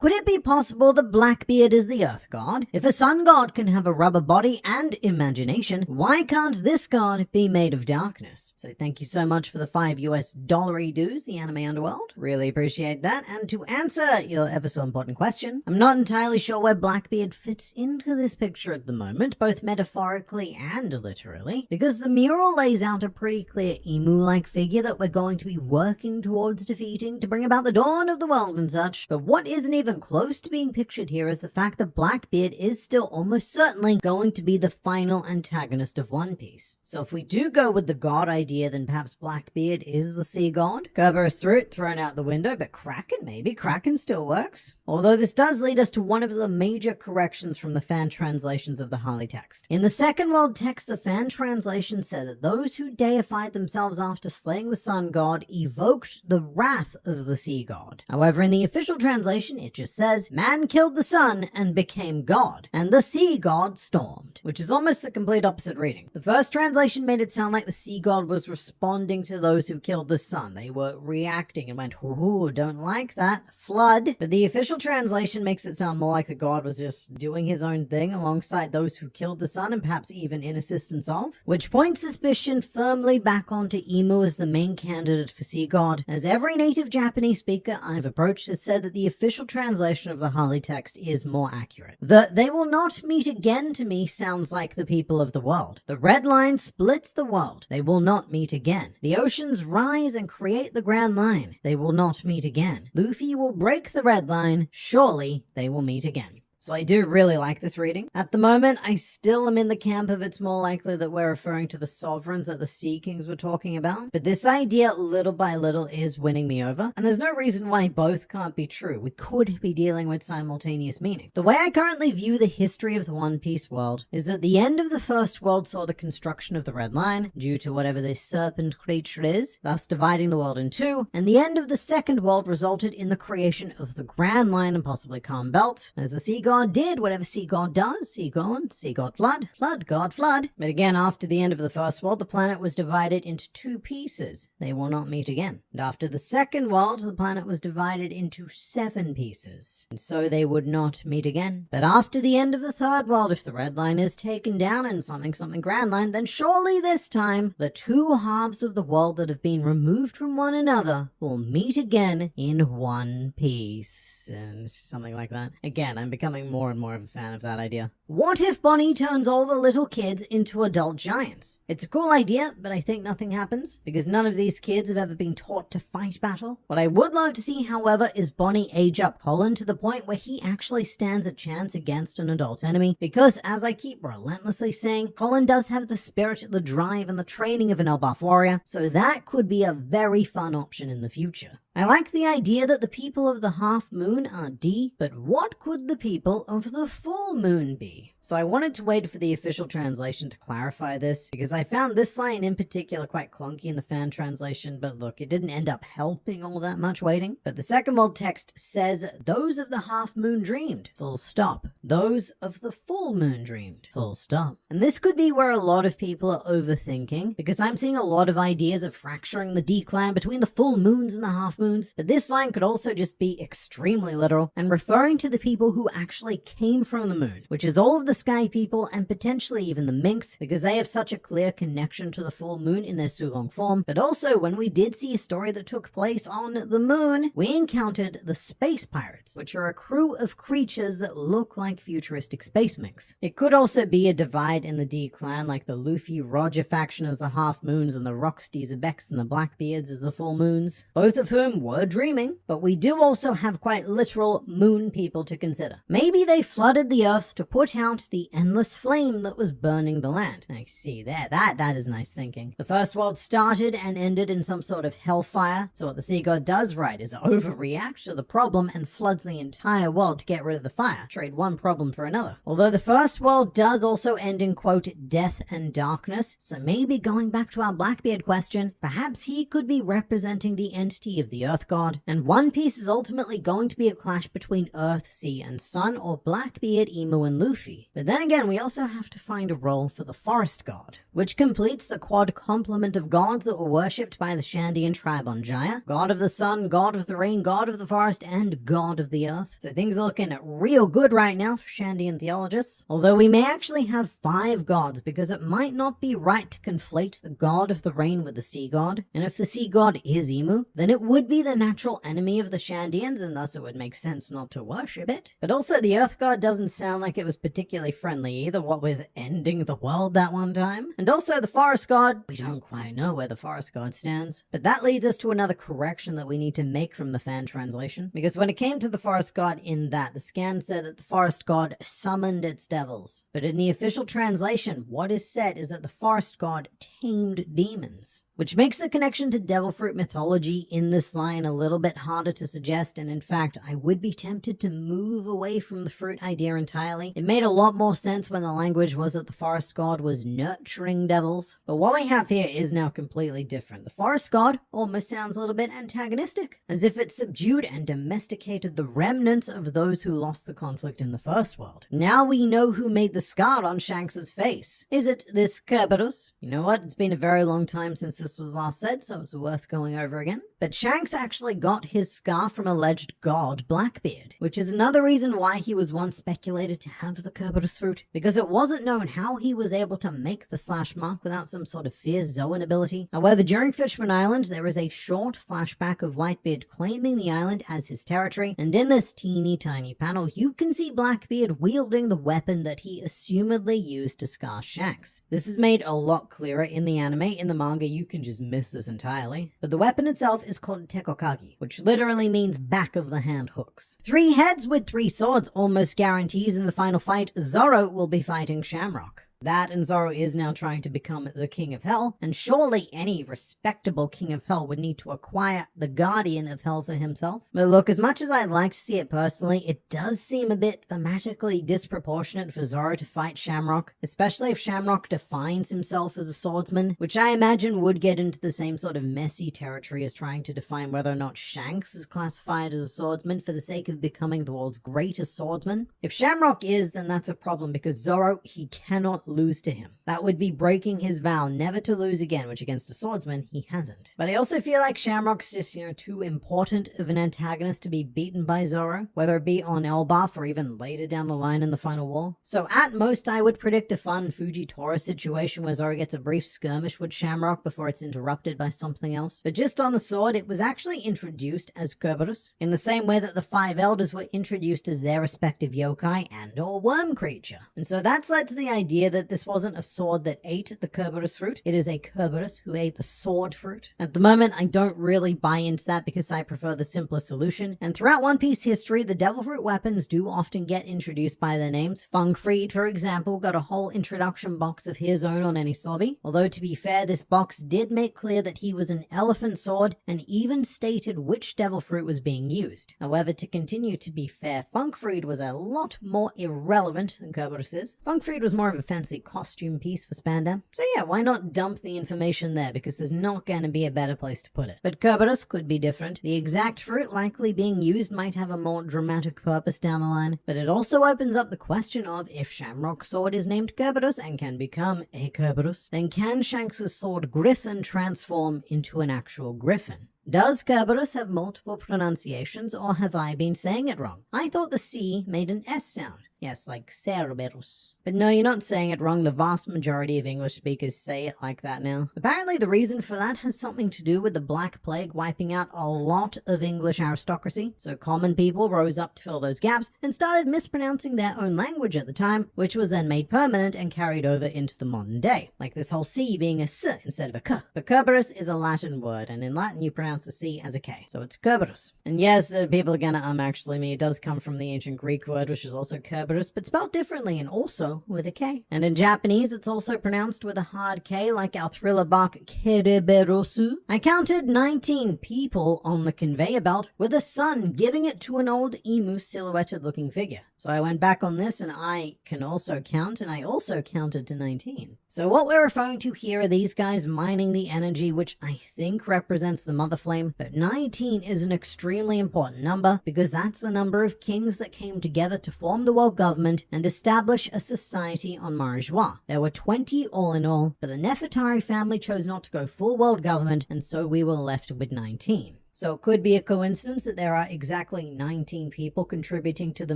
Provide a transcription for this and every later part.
Could it be possible that Blackbeard is the Earth God? If a sun god can have a rubber body and imagination, why can't this god be made of darkness? So thank you so much for the $5 dues, the anime underworld. Really appreciate that. And to answer your ever so important question, I'm not entirely sure where Blackbeard fits into this picture at the moment, both metaphorically and literally, because the mural lays out a pretty clear emu-like figure that we're going to be working towards defeating to bring about the dawn of the world and such. But what isn't even close to being pictured here is the fact that Blackbeard is still almost certainly going to be the final antagonist of One Piece. So if we do go with the god idea, then perhaps Blackbeard is the sea god. Kerber's thrown out the window, but Kraken maybe. Kraken still works. Although this does lead us to one of the major corrections from the fan translations of the Harley text. In the Second World text, the fan translation said that those who deified themselves after slaying the sun god evoked the wrath of the sea god. However, in the official translation, it just says, man killed the sun and became god, and the sea god stormed, which is almost the complete opposite reading. The first translation made it sound like the sea god was responding to those who killed the sun. They were reacting and went, ooh, don't like that, flood. But the official translation makes it sound more like the god was just doing his own thing alongside those who killed the sun and perhaps even in assistance of, which points suspicion firmly back onto Emu as the main candidate for sea god, as every native Japanese speaker I've approached has said that the official translation of the Harley text is more accurate. The "they will not meet again" to me sounds like the people of the world. The red line splits the world. They will not meet again. The oceans rise and create the grand line. They will not meet again. Luffy will break the red line. Surely they will meet again. So I do really like this reading. At the moment, I still am in the camp of it's more likely that we're referring to the sovereigns that the Sea Kings were talking about. But this idea, little by little, is winning me over. And there's no reason why both can't be true. We could be dealing with simultaneous meaning. The way I currently view the history of the One Piece world is that the end of the First World saw the construction of the Red Line, due to whatever this serpent creature is, thus dividing the world in two, and the end of the Second World resulted in the creation of the Grand Line and possibly Calm Belt, as the Sea God did whatever sea god does. Sea god flood, flood god flood. But again, after the end of the First World, the planet was divided into two pieces. They will not meet again. And after the Second World, the planet was divided into 7 pieces. And so they would not meet again. But after the end of the Third World, if the Red Line is taken down and something Grand Line, then surely this time, the two halves of the world that have been removed from one another will meet again in one piece. And something like that. Again, I'm becoming more and more of a fan of that idea. What if Bonnie turns all the little kids into adult giants? It's a cool idea, but I think nothing happens, because none of these kids have ever been taught to fight battle. What I would love to see, however, is Bonnie age up Colin to the point where he actually stands a chance against an adult enemy, because, as I keep relentlessly saying, Colin does have the spirit, the drive, and the training of an Elbaf warrior, so that could be a very fun option in the future. I like the idea that the people of the half moon are D, but what could the people of the full moon be? So I wanted to wait for the official translation to clarify this, because I found this line in particular quite clunky in the fan translation, but look, it didn't end up helping all that much waiting. But the Second World text says, those of the half moon dreamed, full stop. Those of the full moon dreamed, full stop. And this could be where a lot of people are overthinking, because I'm seeing a lot of ideas of fracturing the D clan between the full moons and the half moons, but this line could also just be extremely literal and referring to the people who actually came from the moon, which is all of the sky people and potentially even the minks, because they have such a clear connection to the full moon in their Sulong form. But also, when we did see a story that took place on the moon, we encountered the space pirates, which are a crew of creatures that look like futuristic space minks. It could also be a divide in the D clan, like the Luffy Roger faction as the half moons and the Rocksteady Zebex and the Blackbeards as the full moons, both of whom were dreaming. But we do also have quite literal moon people to consider. Maybe they flooded the earth to put out the endless flame that was burning the land. I see there, that is nice thinking. The First World started and ended in some sort of hellfire, so what the sea god does right is overreact to the problem and floods the entire world to get rid of the fire, trade one problem for another. Although the First World does also end in, quote, death and darkness, so maybe going back to our Blackbeard question, perhaps he could be representing the entity of the the Earth God, and One Piece is ultimately going to be a clash between Earth, Sea, and Sun, or Blackbeard, Emu, and Luffy. But then again, we also have to find a role for the Forest God, which completes the quad complement of gods that were worshipped by the Shandian tribe on Jaya: God of the Sun, God of the Rain, God of the Forest, and God of the Earth. So things are looking real good right now for Shandian theologists, although we may actually have 5 gods, because it might not be right to conflate the God of the Rain with the Sea God, and if the Sea God is Emu, then it would be the natural enemy of the Shandians, and thus it would make sense not to worship it. But also the Earth God doesn't sound like it was particularly friendly either, what with ending the world that one time. And also the Forest God, we don't quite know where the Forest God stands. But that leads us to another correction that we need to make from the fan translation, because when it came to the Forest God in that, the scan said that the Forest God summoned its devils. But in the official translation, what is said is that the Forest God tamed demons, which makes the connection to devil fruit mythology in this line a little bit harder to suggest, and in fact, I would be tempted to move away from the fruit idea entirely. It made a lot more sense when the language was that the Forest God was nurturing devils, but what we have here is now completely different. The Forest God almost sounds a little bit antagonistic, as if it subdued and domesticated the remnants of those who lost the conflict in the First World. Now we know who made the scar on Shanks' face. Is it this Kerberos? You know what? It's been a very long time since this was last said, so it's worth going over again. But Shanks actually got his scar from alleged god Blackbeard, which is another reason why he was once speculated to have the Kerberos fruit, because it wasn't known how he was able to make the slash mark without some sort of fierce Zoan ability. However, during Fishman Island, there is a short flashback of Whitebeard claiming the island as his territory, and in this teeny tiny panel, you can see Blackbeard wielding the weapon that he assumedly used to scar Shanks. This is made a lot clearer in the anime. In the manga, you can just miss this entirely. But the weapon itself is called Tekokagi, which literally means back of the hand hooks. 3 heads with 3 swords almost guarantees in the final fight Zoro will be fighting Shamrock. That, and Zoro is now trying to become the King of Hell, and surely any respectable King of Hell would need to acquire the Guardian of Hell for himself. But look, as much as I'd like to see it personally, it does seem a bit thematically disproportionate for Zoro to fight Shamrock, especially if Shamrock defines himself as a swordsman, which I imagine would get into the same sort of messy territory as trying to define whether or not Shanks is classified as a swordsman for the sake of becoming the world's greatest swordsman. If Shamrock is, then that's a problem, because Zoro, he cannot lose to him. That would be breaking his vow never to lose again, which against a swordsman, he hasn't. But I also feel like Shamrock's just, too important of an antagonist to be beaten by Zoro, whether it be on Elbaf or even later down the line in the final war. So at most, I would predict a fun Fujitora situation where Zoro gets a brief skirmish with Shamrock before it's interrupted by something else. But just on the sword, it was actually introduced as Kerberos, in the same way that the 5 elders were introduced as their respective yokai and or worm creature. And so that's led to the idea that this wasn't a sword that ate the Kerberos fruit, it is a Kerberos who ate the sword fruit. At the moment, I don't really buy into that because I prefer the simpler solution, and throughout One Piece history, the devil fruit weapons do often get introduced by their names. Fungfried, for example, got a whole introduction box of his own on any Enisobi, although to be fair, this box did make clear that he was an elephant sword, and even stated which devil fruit was being used. However, to continue to be fair, Fungfried was a lot more irrelevant than Kerberos is. Fungfried was more of a fancy costume piece for Spandam. So yeah, why not dump the information there, because there's not going to be a better place to put it. But Kerberos could be different. The exact fruit likely being used might have a more dramatic purpose down the line, but it also opens up the question of if Shamrock's sword is named Kerberos and can become a Kerberos, then can Shanks' sword Griffin transform into an actual griffin? Does Kerberos have multiple pronunciations, or have I been saying it wrong? I thought the C made an S sound. Yes, like Cerberus. But no, you're not saying it wrong. The vast majority of English speakers say it like that now. Apparently the reason for that has something to do with the Black Plague wiping out a lot of English aristocracy. So common people rose up to fill those gaps and started mispronouncing their own language at the time, which was then made permanent and carried over into the modern day. Like this whole C being a S instead of a K. But Kerberos is a Latin word, and in Latin you pronounce the C as a K. So it's Kerberos. And yes, people are gonna actually me. It does come from the ancient Greek word, which is also Kerberos. Cerberus, but spelled differently and also with a K. And in Japanese, it's also pronounced with a hard K, like our thriller bark Kereberosu. I counted 19 people on the conveyor belt, with a sun giving it to an old emu silhouetted looking figure. So I went back on this and I can also count, and I also counted to 19. So what we're referring to here are these guys mining the energy, which I think represents the mother flame, but 19 is an extremely important number because that's the number of kings that came together to form the world government and establish a society on Marijois. There were 20 all in all, but the Nefertari family chose not to go full world government, and so we were left with 19. So it could be a coincidence that there are exactly 19 people contributing to the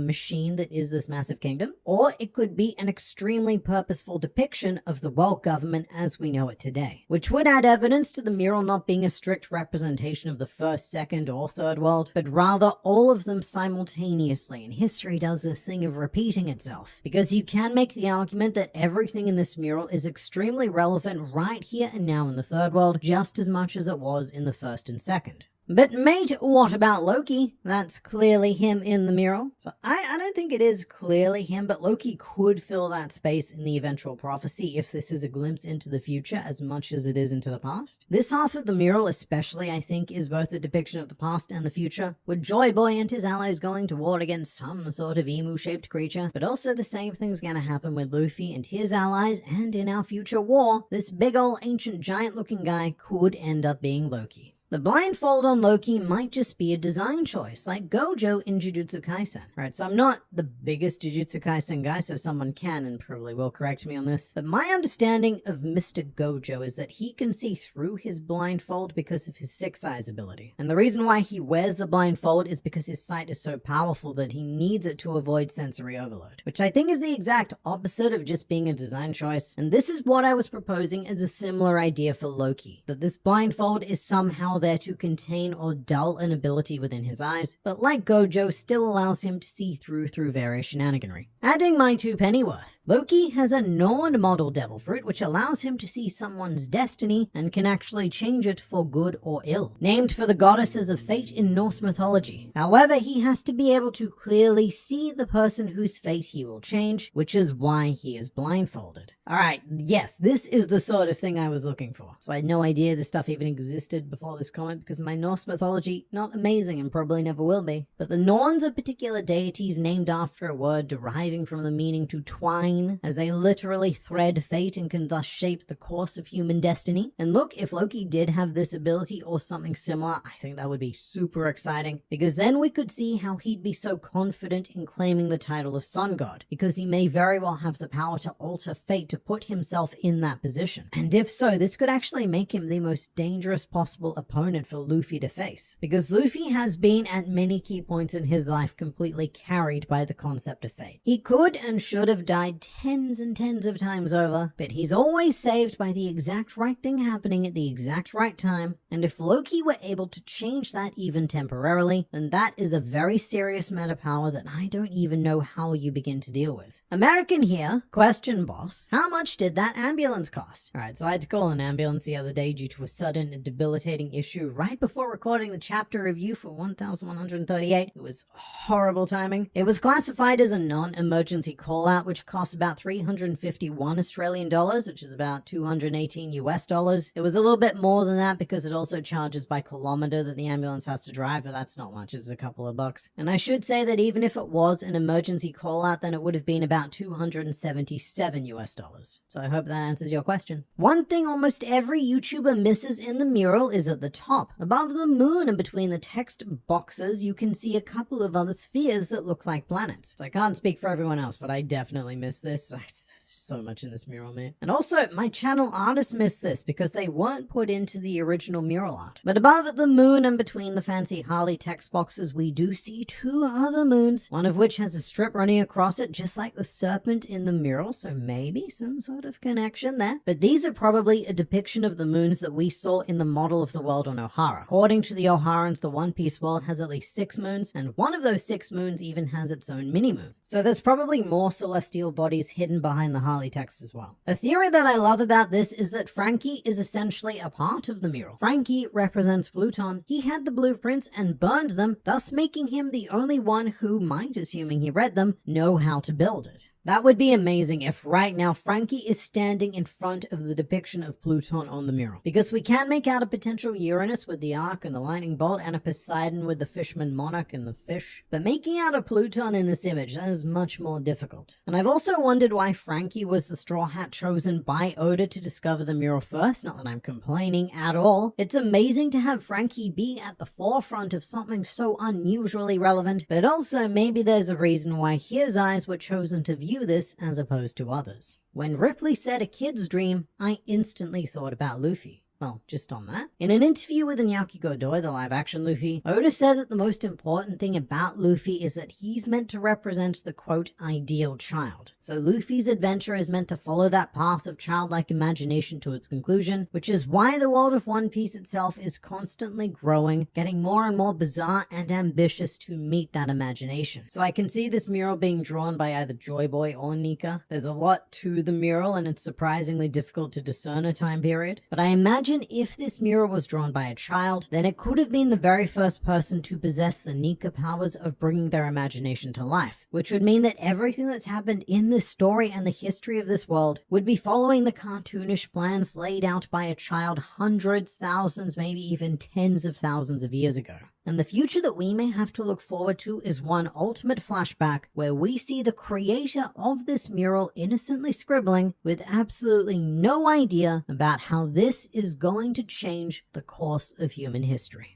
machine that is this massive kingdom, or it could be an extremely purposeful depiction of the world government as we know it today, which would add evidence to the mural not being a strict representation of the first, second, or third world, but rather all of them simultaneously. And history does this thing of repeating itself, because you can make the argument that everything in this mural is extremely relevant right here and now in the third world, just as much as it was in the first and second. But mate, what about Loki? That's clearly him in the mural. So I don't think it is clearly him, but Loki could fill that space in the eventual prophecy if this is a glimpse into the future as much as it is into the past. This half of the mural especially, I think, is both a depiction of the past and the future, with Joy Boy and his allies going to war against some sort of emu-shaped creature, but also the same thing's gonna happen with Luffy and his allies, and in our future war, this big ol' ancient giant-looking guy could end up being Loki. The blindfold on Loki might just be a design choice, like Gojo in Jujutsu Kaisen. Right, so I'm not the biggest Jujutsu Kaisen guy, so someone can and probably will correct me on this, but my understanding of Mr. Gojo is that he can see through his blindfold because of his six eyes ability. And the reason why he wears the blindfold is because his sight is so powerful that he needs it to avoid sensory overload, which I think is the exact opposite of just being a design choice. And this is what I was proposing as a similar idea for Loki, that this blindfold is somehow there to contain or dull an ability within his eyes, but like Gojo, still allows him to see through various shenaniganry. Adding my 2 pennyworth, Loki has a Norn model devil fruit which allows him to see someone's destiny and can actually change it for good or ill, named for the goddesses of fate in Norse mythology. However, he has to be able to clearly see the person whose fate he will change, which is why he is blindfolded. Alright, yes, this is the sort of thing I was looking for. So I had no idea this stuff even existed before this comment because my Norse mythology, not amazing and probably never will be. But the Norns are particular deities named after a word deriving from the meaning to twine, as they literally thread fate and can thus shape the course of human destiny. And look, if Loki did have this ability or something similar, I think that would be super exciting, because then we could see how he'd be so confident in claiming the title of Sun God, because he may very well have the power to alter fate to put himself in that position. And if so, this could actually make him the most dangerous possible opponent for Luffy to face, because Luffy has been at many key points in his life completely carried by the concept of fate. He could and should have died tens and tens of times over, but he's always saved by the exact right thing happening at the exact right time, and if Loki were able to change that even temporarily, then that is a very serious meta power that I don't even know how you begin to deal with. American here, question boss, how much did that ambulance cost? Alright, so I had to call an ambulance the other day due to a sudden and debilitating issue right before recording the chapter review for 1138. It was horrible timing. It was classified as a non-emergency call-out, which cost about 351 Australian dollars, which is about 218 US dollars. It was a little bit more than that because it also charges by kilometer that the ambulance has to drive, but that's not much, it's a couple of bucks. And I should say that even if it was an emergency call-out, then it would have been about 277 US dollars. So I hope that answers your question. One thing almost every YouTuber misses in the mural is at the top. Above the moon and between the text boxes, you can see a couple of other spheres that look like planets. So I can't speak for everyone else, but I definitely miss this. There's so much in this mural, man. And also, my channel artists missed this because they weren't put into the original mural art. But above the moon and between the fancy Harley text boxes, we do see 2 other moons, one of which has a strip running across it just like the serpent in the mural, so maybe some sort of connection there. But these are probably a depiction of the moons that we saw in the model of the world on Ohara. According to the Oharans, the One Piece world has at least 6 moons, and one of those 6 moons even has its own mini-moon. So there's probably more celestial bodies hidden behind the Harley smiley text as well. A theory that I love about this is that Frankie is essentially a part of the mural. Frankie represents Pluton. He had the blueprints and burned them, thus making him the only one who might, assuming he read them, know how to build it. That would be amazing if right now Frankie is standing in front of the depiction of Pluton on the mural. Because we can make out a potential Uranus with the ark and the lightning bolt and a Poseidon with the fisherman monarch and the fish. But making out a Pluton in this image, that is much more difficult. And I've also wondered why Frankie was the straw hat chosen by Oda to discover the mural first. Not that I'm complaining at all. It's amazing to have Frankie be at the forefront of something so unusually relevant, but also maybe there's a reason why his eyes were chosen to view this as opposed to others. When Ripley said a kid's dream, I instantly thought about Luffy. Well, just on that. In an interview with Iñaki Godoy, the live-action Luffy, Oda said that the most important thing about Luffy is that he's meant to represent the, quote, ideal child. So Luffy's adventure is meant to follow that path of childlike imagination to its conclusion, which is why the world of One Piece itself is constantly growing, getting more and more bizarre and ambitious to meet that imagination. So I can see this mural being drawn by either Joy Boy or Nika. There's a lot to the mural, and it's surprisingly difficult to discern a time period. But I imagine if this mural was drawn by a child, then it could have been the very first person to possess the Nika powers of bringing their imagination to life, which would mean that everything that's happened in this story and the history of this world would be following the cartoonish plans laid out by a child hundreds, thousands, maybe even tens of thousands of years ago. And the future that we may have to look forward to is one ultimate flashback where we see the creator of this mural innocently scribbling with absolutely no idea about how this is going to change the course of human history.